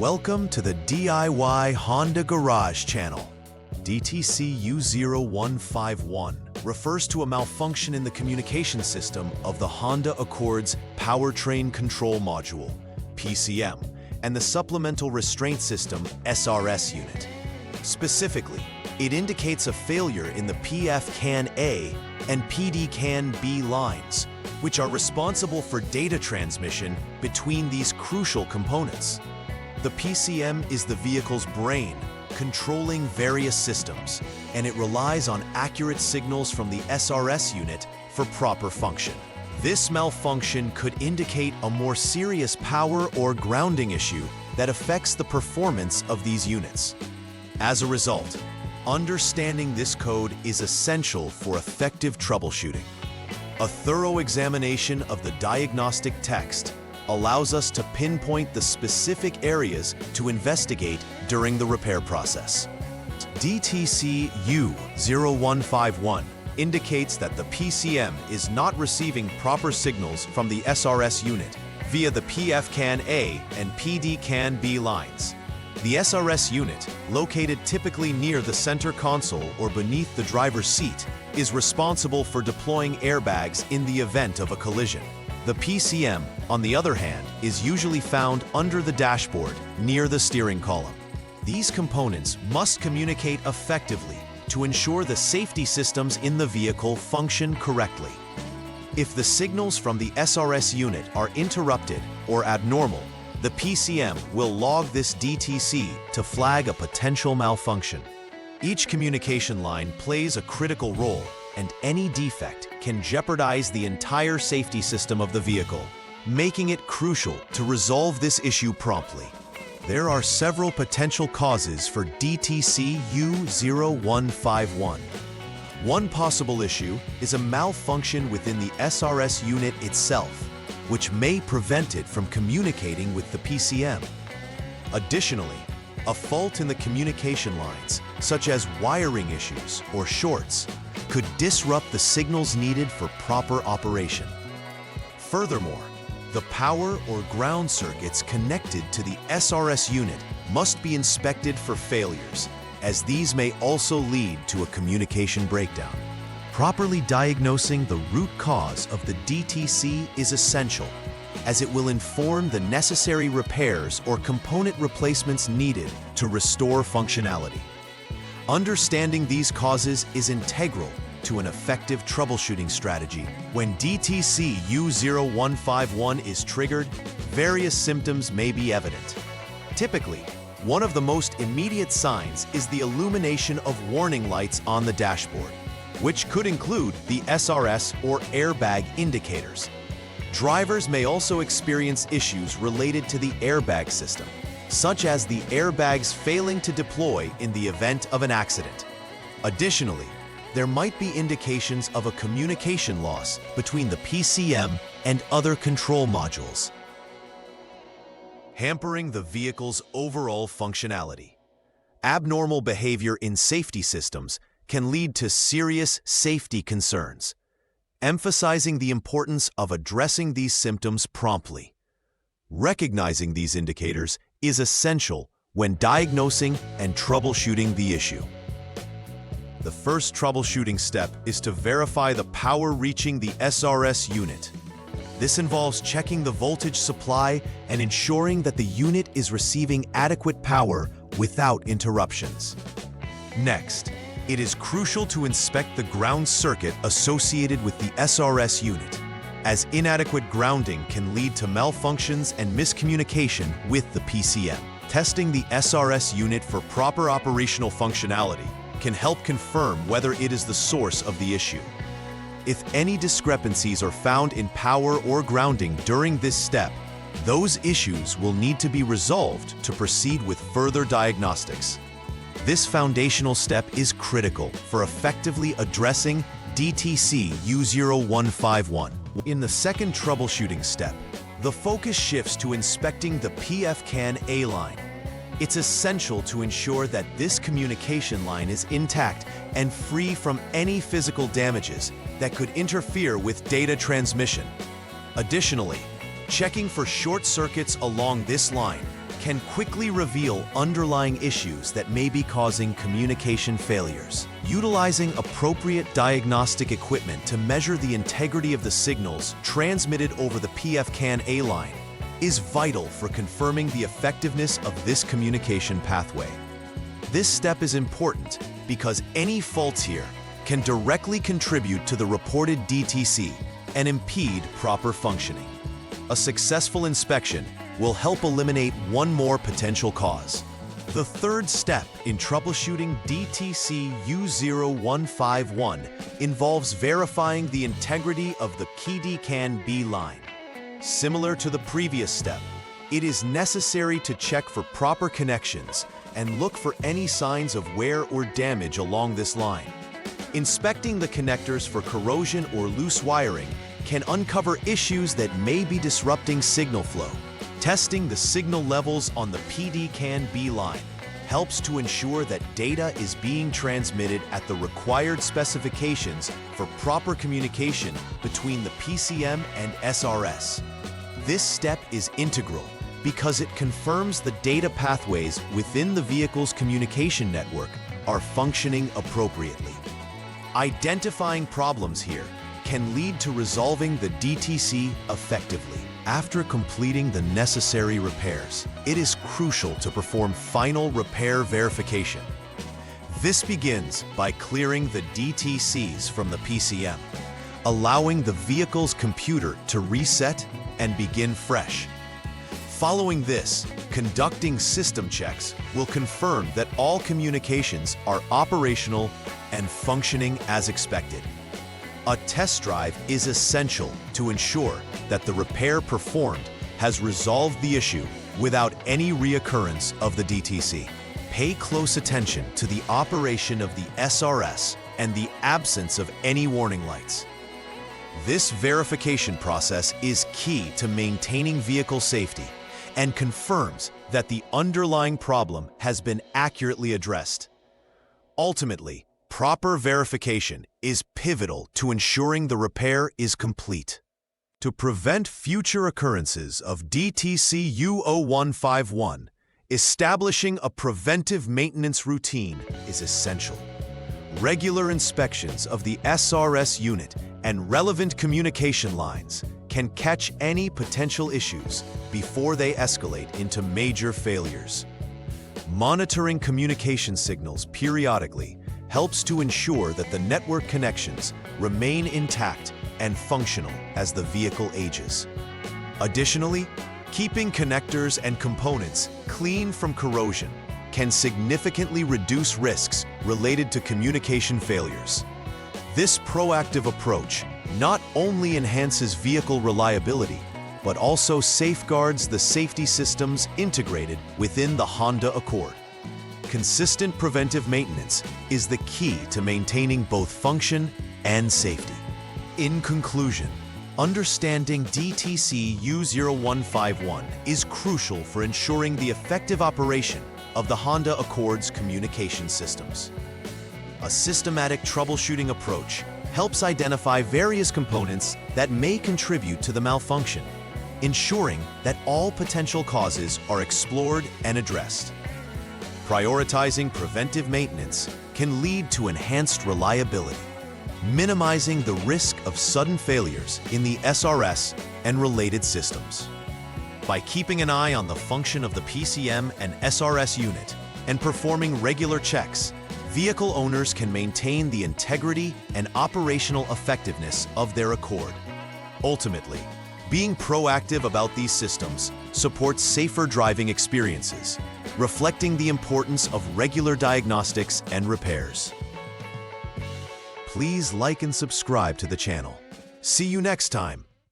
Welcome to the DIY Honda Garage channel. DTC U0151 refers to a malfunction in the communication system of the Honda Accord's Powertrain Control Module, PCM, and the Supplemental Restraint System, SRS unit. Specifically, it indicates a failure in the PF-CAN-A and PD-CAN-B lines, which are responsible for data transmission between these crucial components. The PCM is the vehicle's brain, controlling various systems, and it relies on accurate signals from the SRS unit for proper function. This malfunction could indicate a more serious power or grounding issue that affects the performance of these units. As a result, understanding this code is essential for effective troubleshooting. A thorough examination of the diagnostic text allows us to pinpoint the specific areas to investigate during the repair process. DTC U0151 indicates that the PCM is not receiving proper signals from the SRS unit via the PF-CAN-A and PD-CAN-B lines. The SRS unit, located typically near the center console or beneath the driver's seat, is responsible for deploying airbags in the event of a collision. The PCM, on the other hand, is usually found under the dashboard, near the steering column. These components must communicate effectively to ensure the safety systems in the vehicle function correctly. If the signals from the SRS unit are interrupted or abnormal, the PCM will log this DTC to flag a potential malfunction. Each communication line plays a critical role, and any defect can jeopardize the entire safety system of the vehicle, making it crucial to resolve this issue promptly. There are several potential causes for DTC U0151. One possible issue is a malfunction within the SRS unit itself, which may prevent it from communicating with the PCM. Additionally, a fault in the communication lines, such as wiring issues or shorts, could disrupt the signals needed for proper operation. Furthermore, the power or ground circuits connected to the SRS unit must be inspected for failures, as these may also lead to a communication breakdown. Properly diagnosing the root cause of the DTC is essential, as it will inform the necessary repairs or component replacements needed to restore functionality. Understanding these causes is integral to an effective troubleshooting strategy. When DTC U0151 is triggered, various symptoms may be evident. Typically, one of the most immediate signs is the illumination of warning lights on the dashboard, which could include the SRS or airbag indicators. Drivers may also experience issues related to the airbag system, such as the airbags failing to deploy in the event of an accident. Additionally, there might be indications of a communication loss between the PCM and other control modules, hampering the vehicle's overall functionality. Abnormal behavior in safety systems can lead to serious safety concerns, emphasizing the importance of addressing these symptoms promptly. Recognizing these indicators is essential when diagnosing and troubleshooting the issue. The first troubleshooting step is to verify the power reaching the SRS unit. This involves checking the voltage supply and ensuring that the unit is receiving adequate power without interruptions. Next, it is crucial to inspect the ground circuit associated with the SRS unit, as inadequate grounding can lead to malfunctions and miscommunication with the PCM. Testing the SRS unit for proper operational functionality can help confirm whether it is the source of the issue. If any discrepancies are found in power or grounding during this step, those issues will need to be resolved to proceed with further diagnostics. This foundational step is critical for effectively addressing DTC U0151. In the second troubleshooting step, the focus shifts to inspecting the PF-CAN-A line. It's essential to ensure that this communication line is intact and free from any physical damages that could interfere with data transmission. Additionally, checking for short circuits along this line can quickly reveal underlying issues that may be causing communication failures. Utilizing appropriate diagnostic equipment to measure the integrity of the signals transmitted over the PF-CAN-A line is vital for confirming the effectiveness of this communication pathway. This step is important because any faults here can directly contribute to the reported DTC and impede proper functioning. A successful inspection will help eliminate one more potential cause. The third step in troubleshooting DTC U0151 involves verifying the integrity of the PD-CAN-B line. Similar to the previous step, it is necessary to check for proper connections and look for any signs of wear or damage along this line. Inspecting the connectors for corrosion or loose wiring can uncover issues that may be disrupting signal flow. Testing the signal levels on the PD-CAN-B line helps to ensure that data is being transmitted at the required specifications for proper communication between the PCM and SRS. This step is integral because it confirms the data pathways within the vehicle's communication network are functioning appropriately. Identifying problems here can lead to resolving the DTC effectively. After completing the necessary repairs, it is crucial to perform final repair verification. This begins by clearing the DTCs from the PCM, allowing the vehicle's computer to reset and begin fresh. Following this, conducting system checks will confirm that all communications are operational and functioning as expected. A test drive is essential to ensure that the repair performed has resolved the issue without any reoccurrence of the DTC. Pay close attention to the operation of the SRS and the absence of any warning lights. This verification process is key to maintaining vehicle safety and confirms that the underlying problem has been accurately addressed. Ultimately, proper verification is pivotal to ensuring the repair is complete. To prevent future occurrences of DTC U0151, establishing a preventive maintenance routine is essential. Regular inspections of the SRS unit and relevant communication lines can catch any potential issues before they escalate into major failures. Monitoring communication signals periodically helps to ensure that the network connections remain intact and functional as the vehicle ages. Additionally, keeping connectors and components clean from corrosion can significantly reduce risks related to communication failures. This proactive approach not only enhances vehicle reliability, but also safeguards the safety systems integrated within the Honda Accord. Consistent preventive maintenance is the key to maintaining both function and safety. In conclusion, understanding DTC U0151 is crucial for ensuring the effective operation of the Honda Accord's communication systems. A systematic troubleshooting approach helps identify various components that may contribute to the malfunction, ensuring that all potential causes are explored and addressed. Prioritizing preventive maintenance can lead to enhanced reliability, minimizing the risk of sudden failures in the SRS and related systems. By keeping an eye on the function of the PCM and SRS unit and performing regular checks, vehicle owners can maintain the integrity and operational effectiveness of their Accord. Ultimately, being proactive about these systems supports safer driving experiences, reflecting the importance of regular diagnostics and repairs. Please like and subscribe to the channel. See you next time.